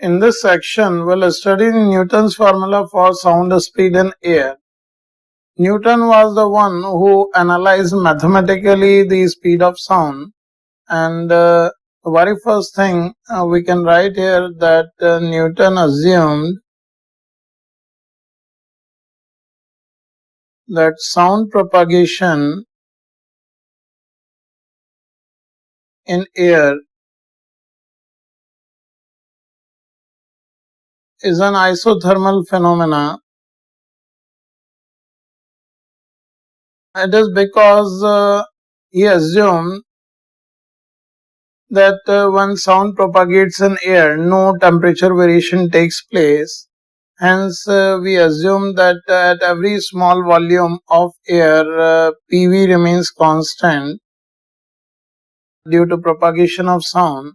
In this section, we'll study Newton's formula for sound speed in air. Newton was the one who analyzed mathematically the speed of sound, and the very first thing we can write here that Newton assumed that sound propagation in air is an isothermal phenomena. It is because he assumed that when sound propagates in air, no temperature variation takes place. Hence, we assume that at every small volume of air, PV remains constant due to propagation of sound.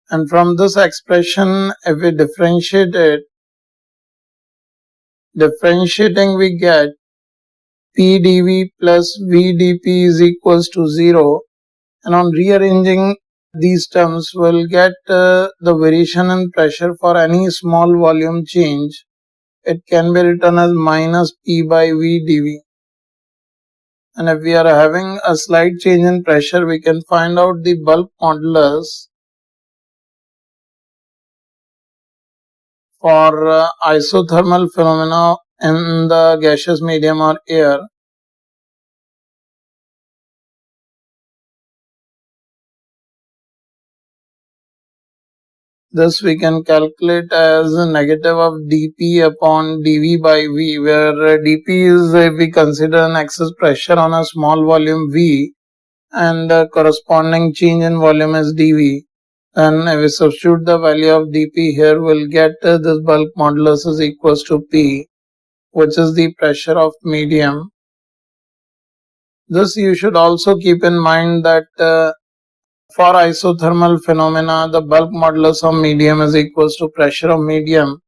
And from this expression, if we differentiate it, differentiating we get P dV plus V dP is equals to 0. And on rearranging these terms, we'll get the variation in pressure for any small volume change. It can be written as minus P by V dV. And if we are having a slight change in pressure, we can find out the bulk modulus for isothermal phenomena in the gaseous medium or air. Thus we can calculate as negative of dP upon dV by V, where dP is if we consider an excess pressure on a small volume V and corresponding change in volume is dV. Then if we substitute the value of dP here, we'll get this bulk modulus is equals to P, which is the pressure of medium. This you should also keep in mind that for isothermal phenomena, the bulk modulus of medium is equals to pressure of medium.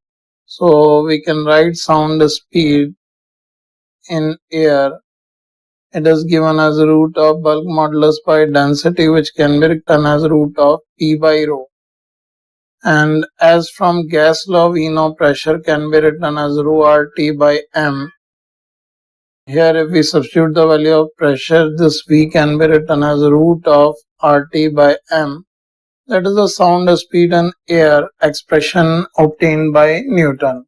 So we can write sound speed in air. It is given as root of bulk modulus by density, which can be written as root of P by rho. And as from gas law, we know pressure can be written as rho RT by M. Here if we substitute the value of pressure, this V can be written as root of RT by M. That is the sound speed in air expression obtained by Newton.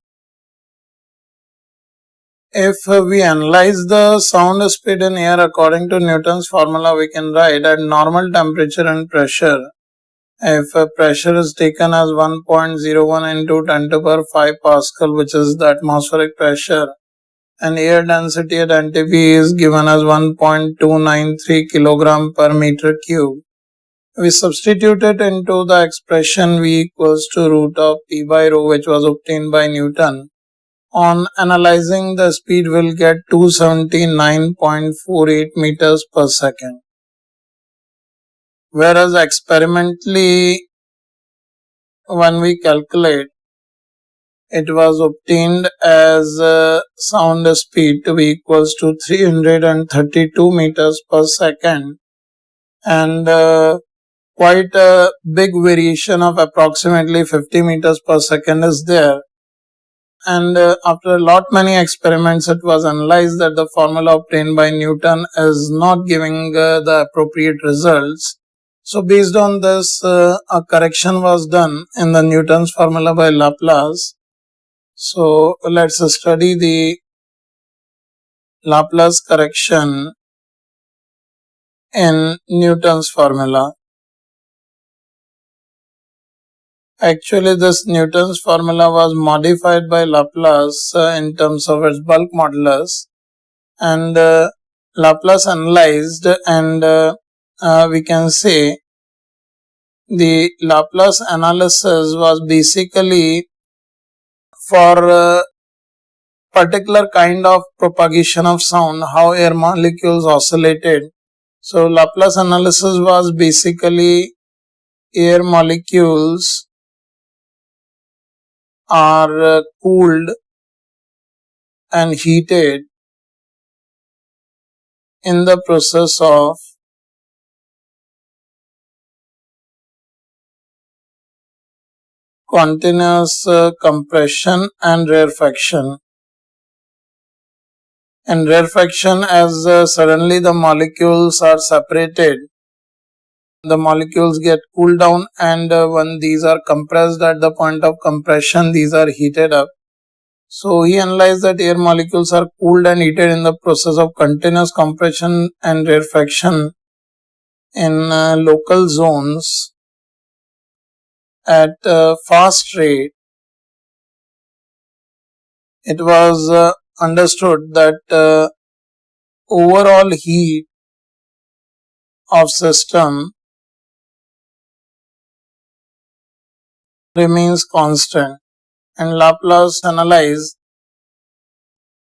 If we analyze the sound speed in air according to Newton's formula, we can write at normal temperature and pressure. If pressure is taken as 1.01 into 10 to the power 5 Pascal, which is the atmospheric pressure, and air density at NTP is given as 1.293 kilogram per meter cube. We substitute it into the expression V equals to root of P by rho, which was obtained by Newton. On analyzing the speed, we'll get 279.48 meters per second. Whereas experimentally, when we calculate, it was obtained as sound speed to be equals to 332 meters per second, and quite a big variation of approximately 50 meters per second is there. And after many experiments, it was analyzed that the formula obtained by Newton is not giving the appropriate results. So based on this, a correction was done in the Newton's formula by Laplace. So let's study the Laplace correction in Newton's formula. Actually, this Newton's formula was modified by Laplace in terms of its bulk modulus, and Laplace analyzed, and we can say the Laplace analysis was basically for particular kind of propagation of sound, how air molecules oscillated. So Laplace analysis was basically air molecules are cooled and heated in the process of continuous compression and rarefaction. In rarefaction, as suddenly the molecules are separated, the molecules get cooled down, and when these are compressed at the point of compression, these are heated up. So he analyzed that air molecules are cooled and heated in the process of continuous compression and rarefaction in local zones at a fast rate. It was understood that overall heat of system remains constant, and Laplace analyzed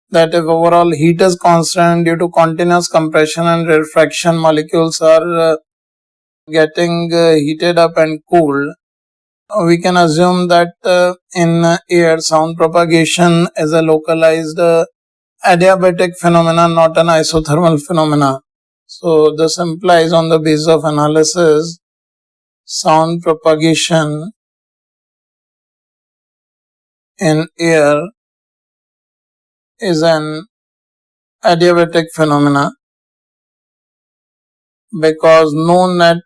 that if overall heat is constant due to continuous compression and rarefaction, molecules are getting heated up and cooled, we can assume that in air, sound propagation is a localized adiabatic phenomena, not an isothermal phenomena. So this implies, on the basis of analysis, sound propagation in air is an adiabatic phenomena because no net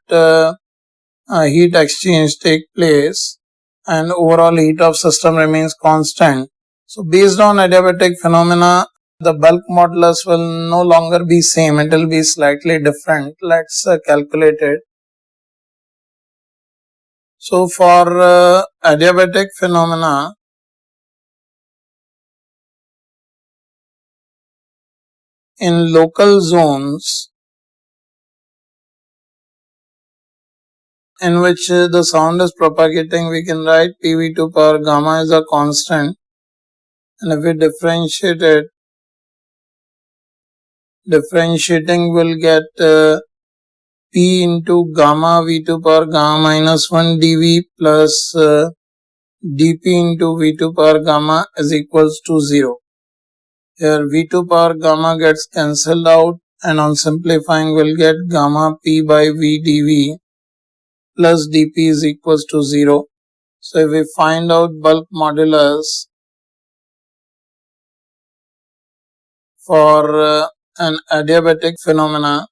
heat exchange take place and overall heat of system remains constant. So based on adiabatic phenomena, the bulk modulus will no longer be same, it will be slightly different. Let's calculate it. So for adiabatic phenomena, in local zones in which the sound is propagating, we can write PV2 power gamma is a constant, and if we differentiate it, differentiating will get P into gamma V2 power gamma minus 1 dV plus dP into V2 power gamma is equals to 0. Here V2 power gamma gets cancelled out, and on simplifying we'll get gamma P by V dV plus dP is equals to 0. So if we find out bulk modulus for an adiabatic phenomena,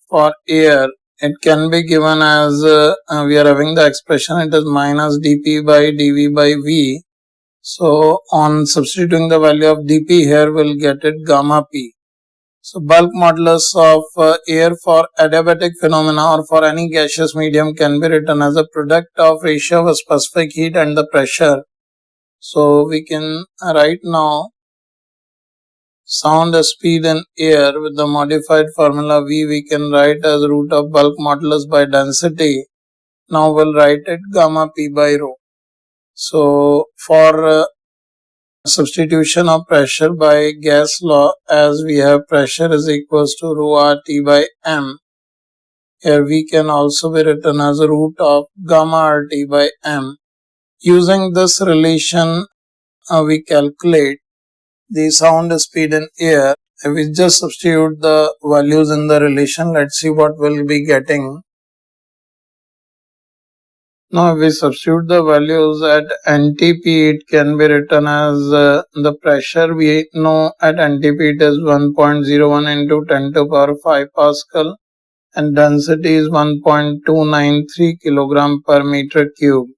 for air, it can be given as we are having the expression, it is minus dP by dV by V. So on substituting the value of dP here, we'll get it gamma P. So bulk modulus of air for adiabatic phenomena or for any gaseous medium can be written as a product of ratio of specific heat and the pressure. So we can write now sound speed in air with the modified formula V, we can write as root of bulk modulus by density. Now we'll write it gamma P by rho. So for substitution of pressure by gas law, as we have pressure is equals to rho RT by M. Here we can also be written as a root of gamma RT by M. Using this relation, we calculate the sound speed in air. If we just substitute the values in the relation, let's see what we'll be getting. Now if we substitute the values at NTP, it can be written as the pressure we know at NTP it is 1.01 into 10 to power 5 Pascal and density is 1.293 kilogram per meter cube.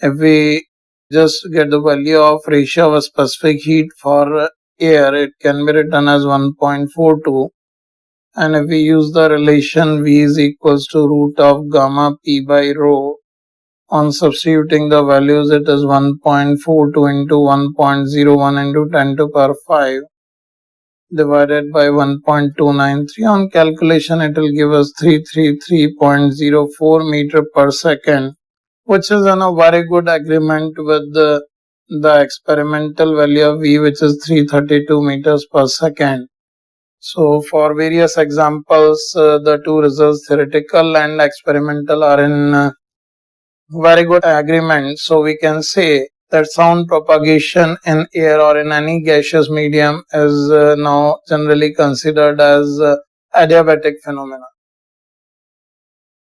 If we just get the value of ratio of specific heat for air, it can be written as 1.42, and if we use the relation V is equals to root of gamma P by rho, on substituting the values it is 1.42 into 1.01 into 10 to power 5 divided by 1.293. On calculation it will give us 333.04 meter per second, which is in a very good agreement with the experimental value of V, which is 332 meters per second. So for various examples, the two results, theoretical and experimental, are in very good agreement. So we can say that sound propagation in air or in any gaseous medium is now generally considered as adiabatic phenomena.